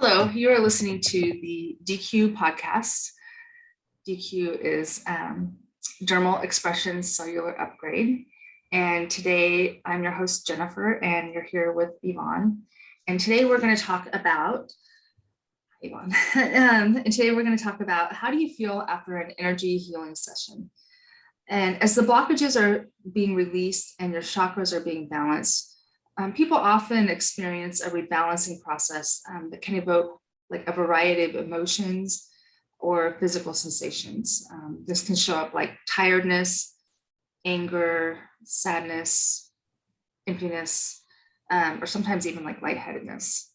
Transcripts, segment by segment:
Hello, you are listening to the DECU podcast. DECU is Dermal Expression Cellular Upgrade. And today I'm your host, Jennifer, and you're here with Yvonne. And today we're going to talk about, Yvonne, and today we're going to talk about how do you feel after an energy healing session? And as the blockages are being released and your chakras are being balanced, people often experience a rebalancing process that can evoke like a variety of emotions or physical sensations. This can show up like tiredness, anger, sadness, emptiness, or sometimes even like lightheadedness.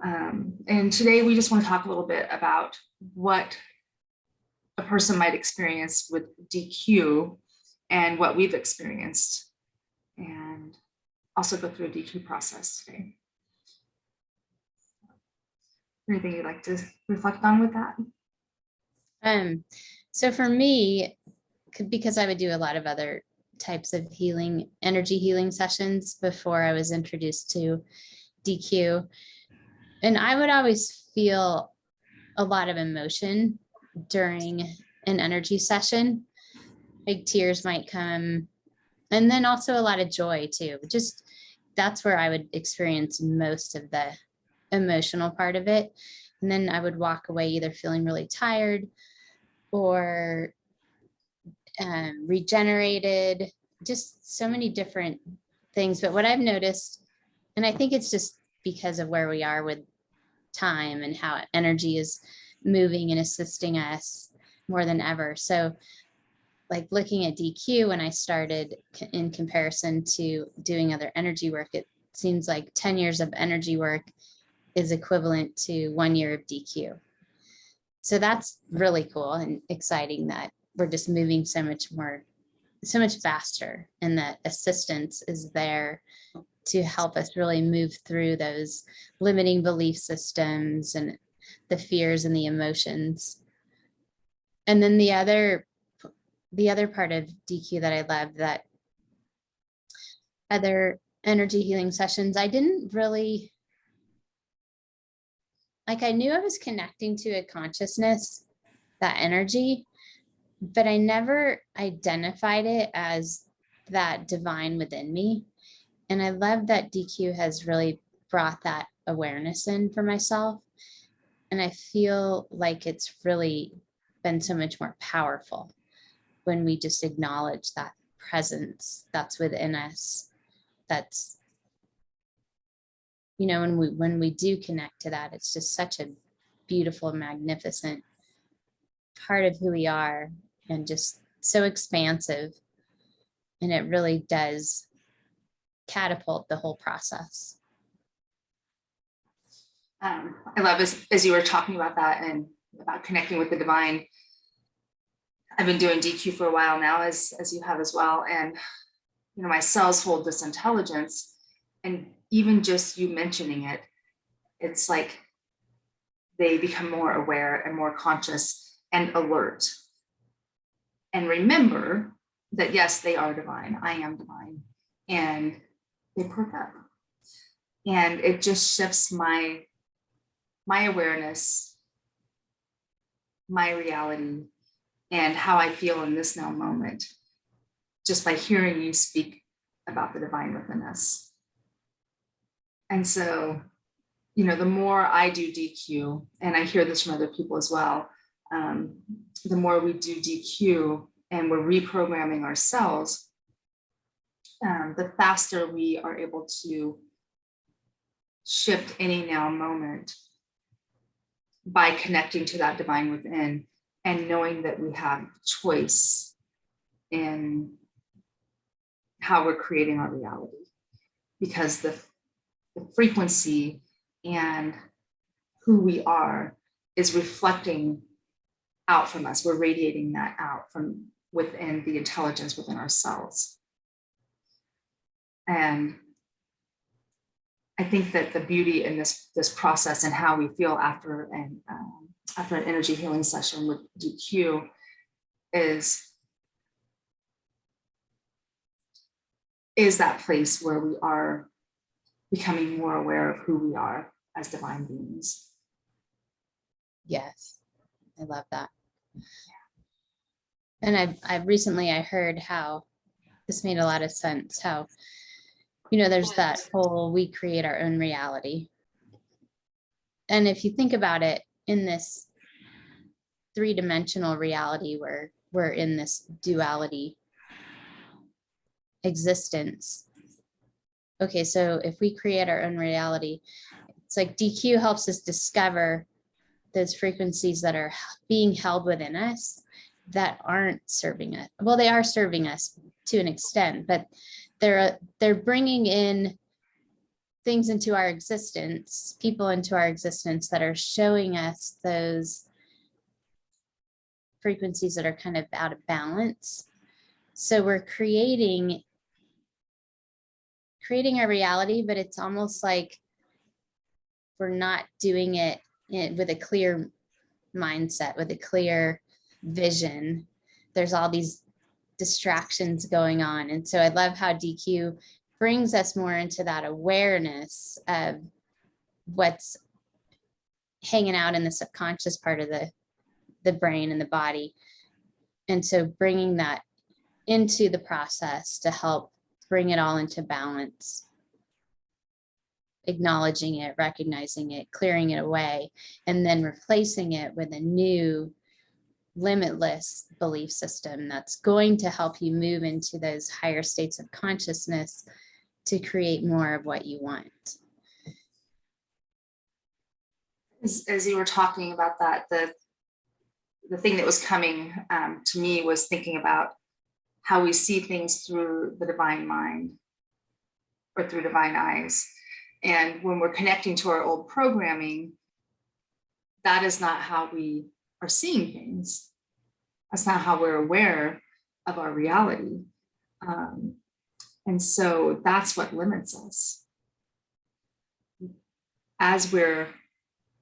And today we just want to talk a little bit about what a person might experience with DECU and what we've experienced, and also go through a DECU process today. Anything you'd like to reflect on with that? So for me, because I would do a lot of other types of healing, energy healing sessions before I was introduced to DECU, and I would always feel a lot of emotion during an energy session. Like tears might come, and then also a lot of joy too. Just that's where I would experience most of the emotional part of it. And then I would walk away either feeling really tired or regenerated, just so many different things. But what I've noticed, and I think it's just because of where we are with time and how energy is moving and assisting us more than ever. So like looking at DECU when I started in comparison to doing other energy work, it seems like 10 years of energy work is equivalent to 1 year of DECU. So that's really cool and exciting that we're just moving so much faster, and that assistance is there to help us really move through those limiting belief systems and the fears and the emotions. And then the other part of DECU that I love, that other energy healing sessions, I didn't really, like I knew I was connecting to a consciousness, that energy, but I never identified it as that divine within me. And I love that DECU has really brought that awareness in for myself. And I feel like it's really been so much more powerful when we just acknowledge that presence that's within us. That's, you know, when we do connect to that, it's just such a beautiful, magnificent part of who we are, and just so expansive. And it really does catapult the whole process. I love as you were talking about that and about connecting with the divine. I've been doing DECU for a while now, as you have as well. And, you know, my cells hold this intelligence, and even just you mentioning it, it's like they become more aware and more conscious and alert. And remember that, yes, they are divine. I am divine. And they perk up. And it just shifts my awareness, my reality, and how I feel in this now moment, just by hearing you speak about the divine within us. And so, you know, the more I do DECU, and I hear this from other people as well, the more we do DECU and we're reprogramming ourselves, the faster we are able to shift any now moment by connecting to that divine within and knowing that we have choice in how we're creating our reality, because the frequency and who we are is reflecting out from us. We're radiating that out from within the intelligence within ourselves. And I think that the beauty in this process and how we feel after an energy healing session with DECU is that place where we are becoming more aware of who we are as divine beings. Yes, I love that. And I've recently I heard how this made a lot of sense, how, there's that whole we create our own reality. And if you think about it, in this three-dimensional reality where we're in this duality existence. Okay, so if we create our own reality, it's like DECU helps us discover those frequencies that are being held within us that aren't serving us. Well, they are serving us to an extent, but they're bringing in things into our existence, people into our existence that are showing us those frequencies that are kind of out of balance. So we're creating our reality, but it's almost like we're not doing it with a clear mindset, with a clear vision. There's all these distractions going on. And so I love how DECU brings us more into that awareness of what's hanging out in the subconscious part of the brain and the body. And so bringing that into the process to help bring it all into balance, acknowledging it, recognizing it, clearing it away, and then replacing it with a new limitless belief system that's going to help you move into those higher states of consciousness to create more of what you want. As you were talking about that, the thing that was coming to me was thinking about how we see things through the divine mind or through divine eyes. And when we're connecting to our old programming, that is not how we are seeing things. That's not how we're aware of our reality. And so that's what limits us. As we're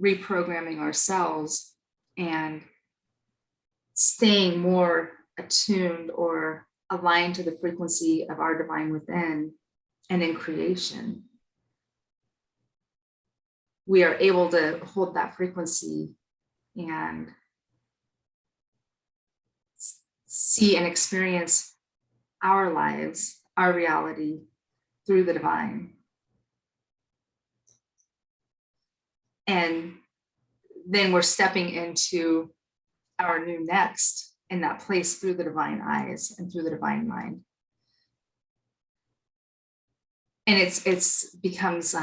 reprogramming ourselves and staying more attuned or aligned to the frequency of our divine within and in creation, we are able to hold that frequency and see and experience our lives, our reality through the divine. And then we're stepping into our new next in that place through the divine eyes and through the divine mind. And it's becomes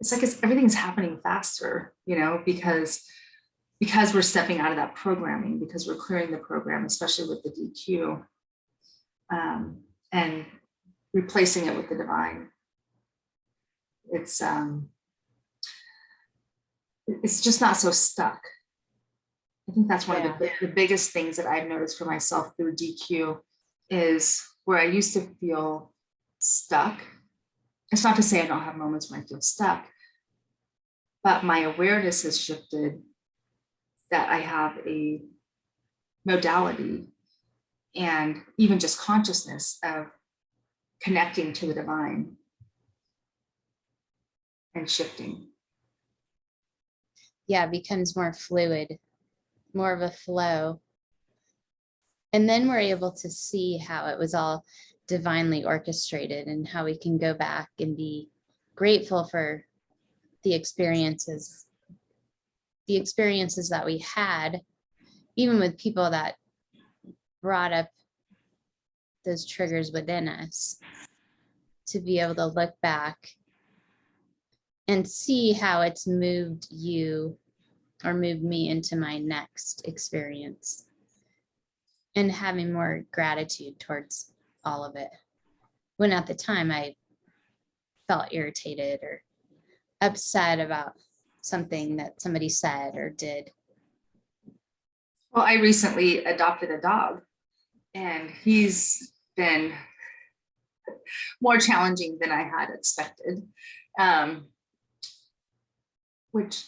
it's like everything's happening faster, because we're stepping out of that programming, because we're clearing the program, especially with the DECU, and replacing it with the divine. It's just not so stuck. I think that's one of the biggest things that I've noticed for myself through DECU is where I used to feel stuck. It's not to say I don't have moments when I feel stuck, but my awareness has shifted that I have a modality and even just consciousness of connecting to the divine and shifting. Yeah, it becomes more fluid, more of a flow. And then we're able to see how it was all divinely orchestrated and how we can go back and be grateful for the experiences that we had, even with people that brought up those triggers within us, to be able to look back and see how it's moved you or moved me into my next experience, and having more gratitude towards all of it. When at the time I felt irritated or upset about something that somebody said or did. Well, I recently adopted a dog, and he's been more challenging than I had expected, which,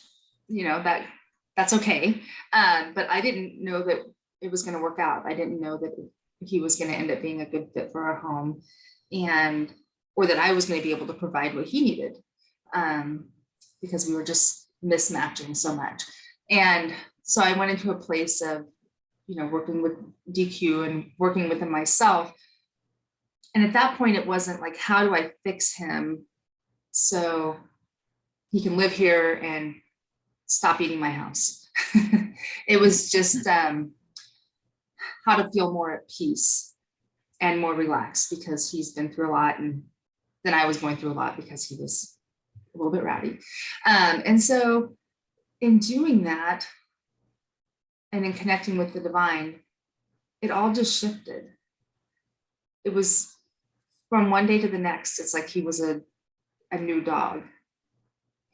that's okay. But I didn't know that it was going to work out. I didn't know that he was going to end up being a good fit for our home, or that I was going to be able to provide what he needed. because we were just mismatching so much. And so I went into a place of, working with DECU and working within myself. And at that point, it wasn't like, how do I fix him so he can live here and stop eating my house? It was just how to feel more at peace and more relaxed, because he's been through a lot, and then I was going through a lot because he was a little bit rowdy. And so in doing that and in connecting with the divine, it all just shifted. It was from one day to the next, it's like he was a new dog.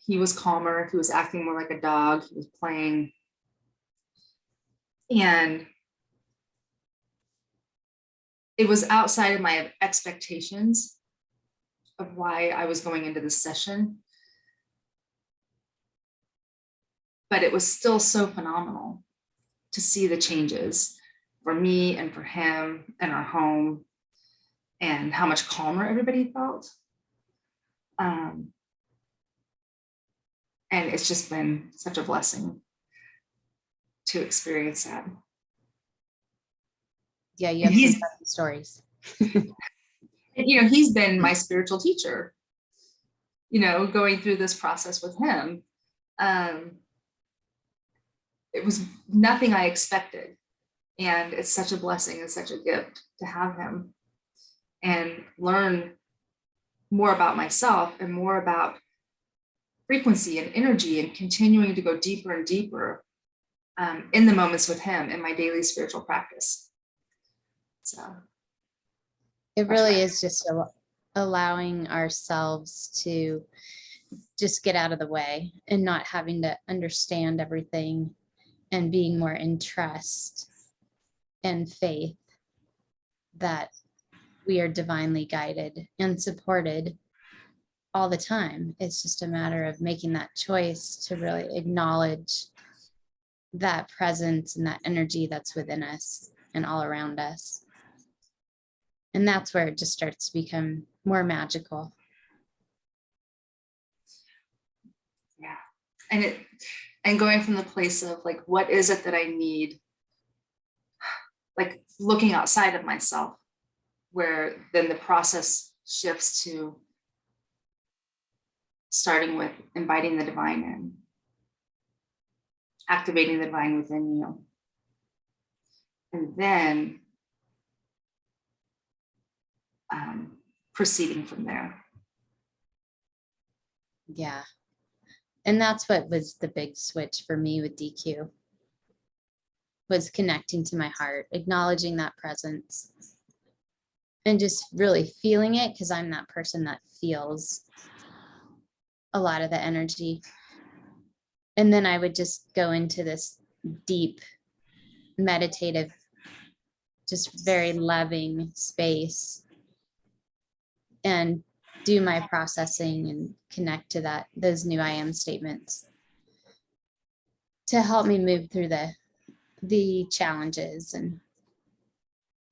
He was calmer, he was acting more like a dog, he was playing. And it was outside of my expectations of why I was going into this session. But it was still so phenomenal to see the changes for me and for him and our home, and how much calmer everybody felt. And it's just been such a blessing to experience that. Yeah, you have some fun stories. And, he's been my spiritual teacher, going through this process with him. It was nothing I expected. And it's such a blessing and such a gift to have him and learn more about myself and more about frequency and energy, and continuing to go deeper and deeper in the moments with him in my daily spiritual practice. So it really is just allowing ourselves to just get out of the way and not having to understand everything, and being more in trust and faith that we are divinely guided and supported all the time. It's just a matter of making that choice to really acknowledge that presence and that energy that's within us and all around us. And that's where it just starts to become more magical. Yeah. And going from the place of like, what is it that I need? Like looking outside of myself, where then the process shifts to starting with inviting the divine in, activating the divine within you, and then proceeding from there. Yeah. And that's what was the big switch for me with DECU, was connecting to my heart, acknowledging that presence, and just really feeling it, because I'm that person that feels a lot of the energy. And then I would just go into this deep meditative, just very loving space and do my processing and connect to those new I am statements to help me move through the challenges and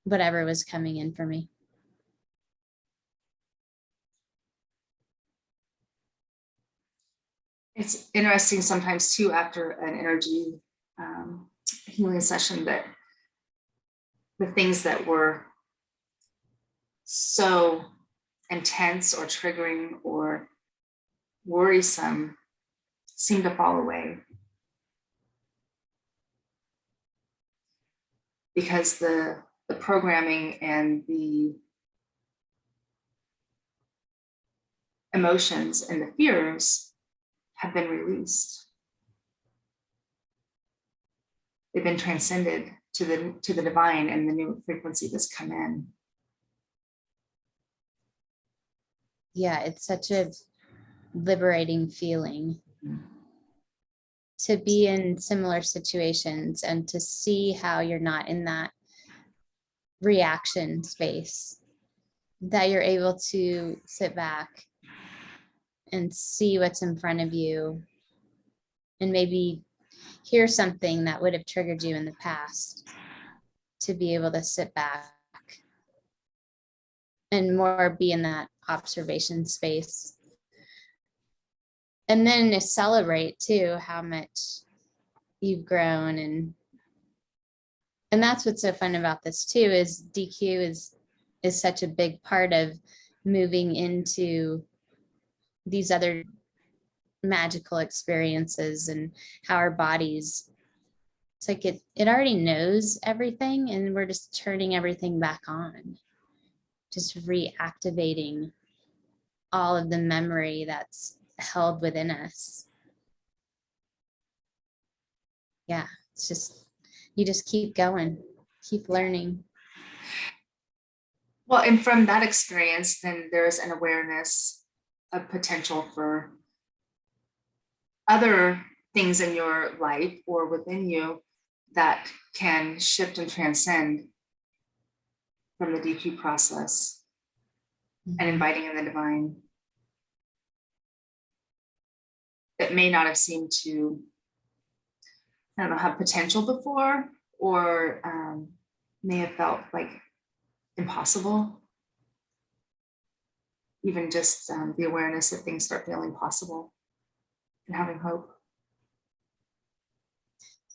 whatever was coming in for me. It's interesting sometimes too, after an energy healing session, that the things that were so intense or triggering or worrisome seem to fall away, because the programming and the emotions and the fears have been released. They've been transcended to the divine and the new frequency that's come in. Yeah, it's such a liberating feeling to be in similar situations and to see how you're not in that reaction space, that you're able to sit back and see what's in front of you and maybe hear something that would have triggered you in the past, to be able to sit back and more be in that observation space And then to celebrate too, how much you've grown. And that's what's so fun about this too, is DQ is such a big part of moving into these other magical experiences, and how our bodies, it's like it already knows everything, and we're just turning everything back on, just reactivating all of the memory that's held within us. Yeah, it's just, you just keep going, keep learning. Well, and from that experience, then there's an awareness of potential for other things in your life or within you that can shift and transcend from the DQ process and inviting in the divine. That may not have seemed to, I don't know, have potential before, or may have felt like impossible. Even just the awareness that things start feeling possible and having hope.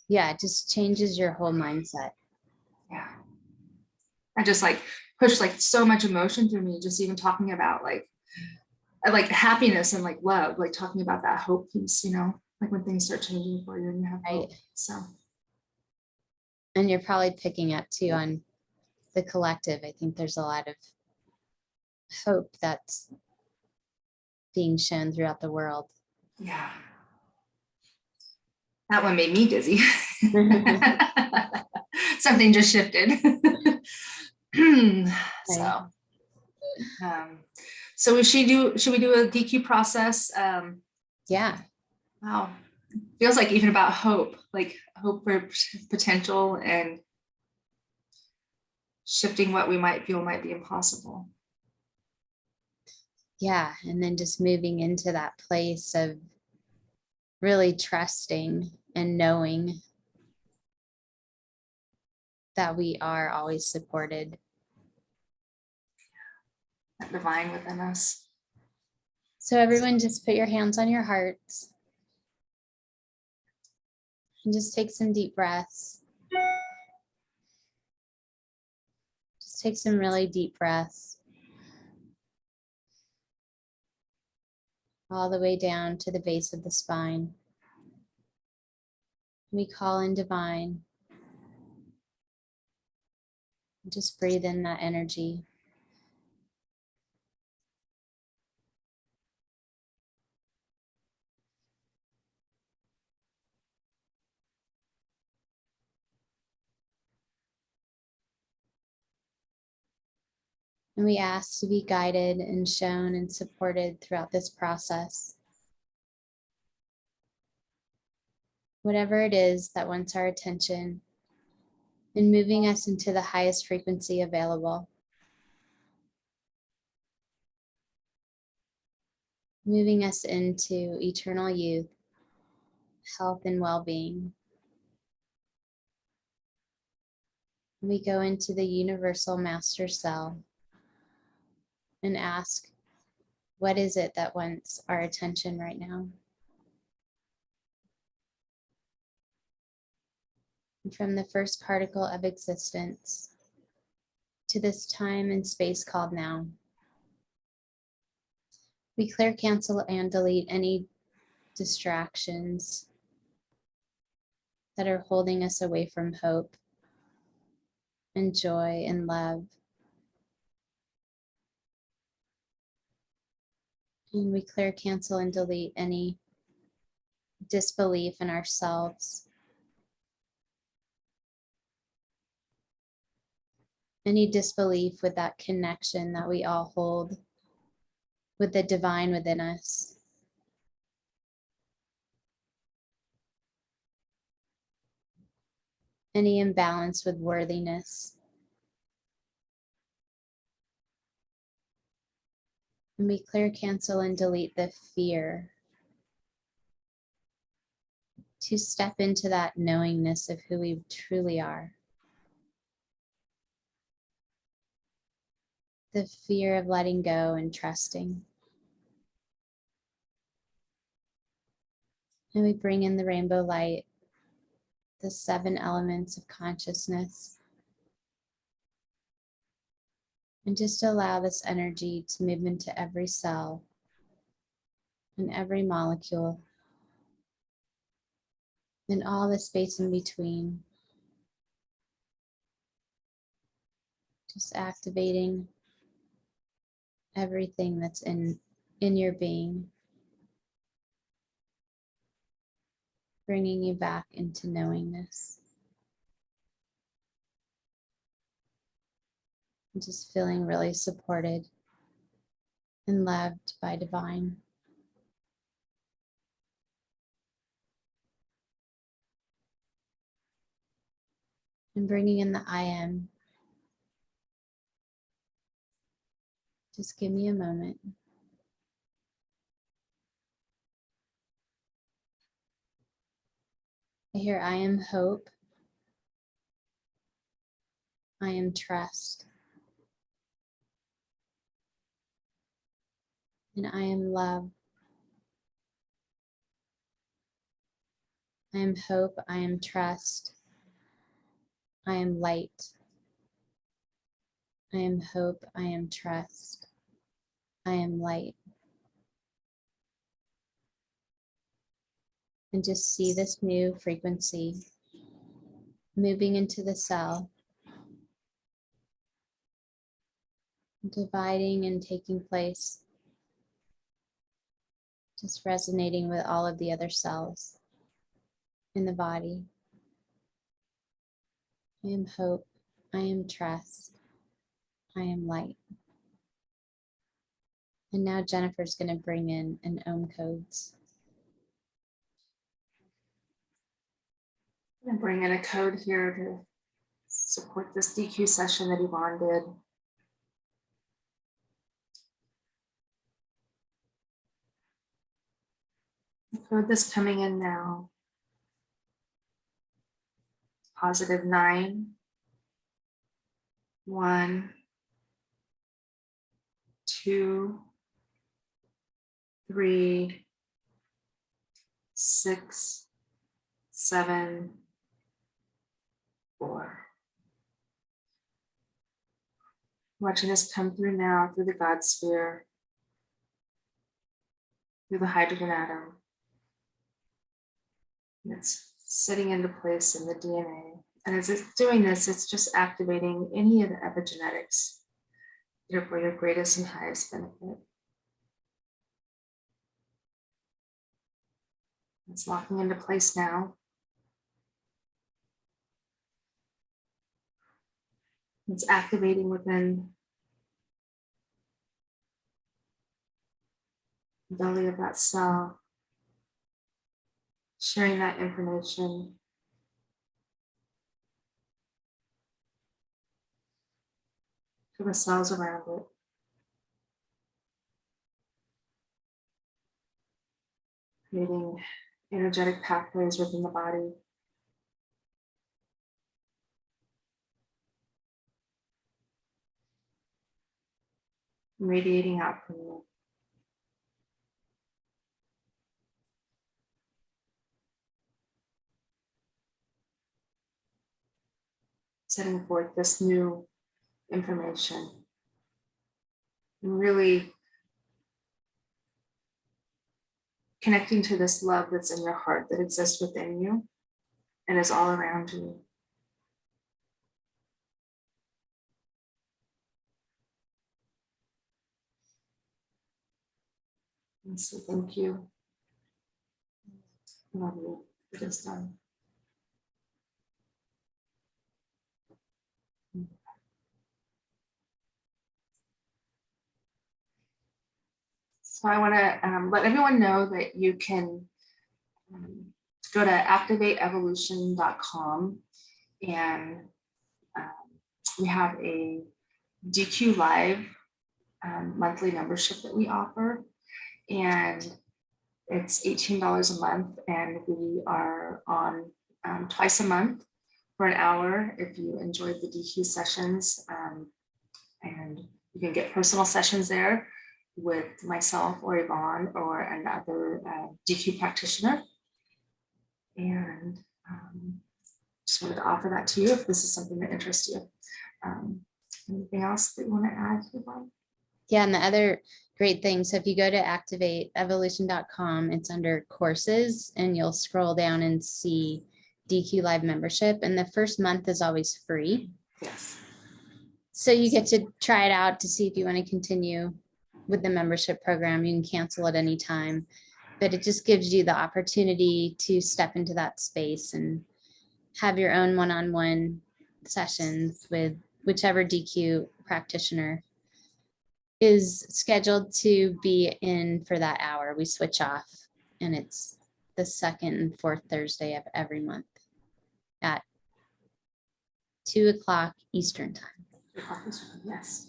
Yeah, it just changes your whole mindset. Yeah. I just like pushed like so much emotion through me, just even talking about like happiness and like love, like talking about that hope piece, you know, like when things start changing for you and you have hope. Right. So. And you're probably picking up too on the collective. I think there's a lot of hope that's being shown throughout the world. Yeah. That one made me dizzy. Something just shifted. So, so should we do a DQ process? Yeah. Wow. Feels like even about hope, like hope for potential and shifting what we might feel might be impossible. Yeah. And then just moving into that place of really trusting and knowing that we are always supported. That divine within us. So everyone just put your hands on your hearts and just take some deep breaths. Just take some really deep breaths all the way down to the base of the spine. We call in divine. Just breathe in that energy. And we ask to be guided and shown and supported throughout this process. Whatever it is that wants our attention and moving us into the highest frequency available. Moving us into eternal youth, health, and well-being. We go into the universal master cell and ask, what is it that wants our attention right now? And from the first particle of existence to this time and space called now, we clear, cancel, and delete any distractions that are holding us away from hope and joy and love. And we clear, cancel, and delete any disbelief in ourselves, any disbelief with that connection that we all hold with the divine within us. Any imbalance with worthiness. And we clear, cancel, and delete the fear to step into that knowingness of who we truly are. The fear of letting go and trusting. And we bring in the rainbow light, the 7 elements of consciousness. And just allow this energy to move into every cell and every molecule and all the space in between. Just activating everything that's in your being, bringing you back into knowingness. And just feeling really supported and loved by divine. And bringing in the I am. Just give me a moment. I hear I am hope. I am trust. And I am love. I am hope. I am trust. I am light. I am hope. I am trust. I am light. And just see this new frequency moving into the cell, dividing and taking place, just resonating with all of the other cells in the body. I am hope. I am trust. I am light. And now Jennifer's going to bring in an Om codes. I'm going to bring in a code here to support this DECU session that Yvonne did. The code that's coming in now. +9, 1, 2, 3, 6, 7, 4. Watching this come through now through the God sphere, through the hydrogen atom. And it's sitting into place in the DNA. And as it's doing this, it's just activating any of the epigenetics that are for your greatest and highest benefit. It's locking into place now. It's activating within the belly of that cell, sharing that information to the cells around it. Creating energetic pathways within the body. Radiating out from you. Setting forth this new information. And really connecting to this love that's in your heart that exists within you and is all around you. And so thank you. Love you. It is done. So I want to let everyone know that you can go to activateevolution.com, and we have a DECU Live monthly membership that we offer, and it's $18 a month, and we are on twice a month for an hour if you enjoyed the DECU sessions, and you can get personal sessions there with myself or Yvonne or another DECU practitioner. And just wanted to offer that to you if this is something that interests you. Anything else that you want to add, Yvonne? Yeah, and the other great thing, so if you go to activateevolution.com, it's under courses, and you'll scroll down and see DECU Live membership, and the first month is always free. Yes. So you get to try it out to see if you want to continue with the membership program. You can cancel at any time, but it just gives you the opportunity to step into that space and have your own one-on-one sessions with whichever DECU practitioner is scheduled to be in for that hour. We switch off, and it's the second and fourth Thursday of every month at 2:00 Eastern time. Yes.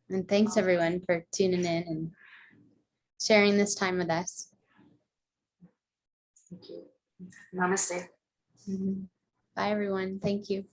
And thanks everyone for tuning in and sharing this time with us. Thank you. Namaste. Bye everyone. Thank you.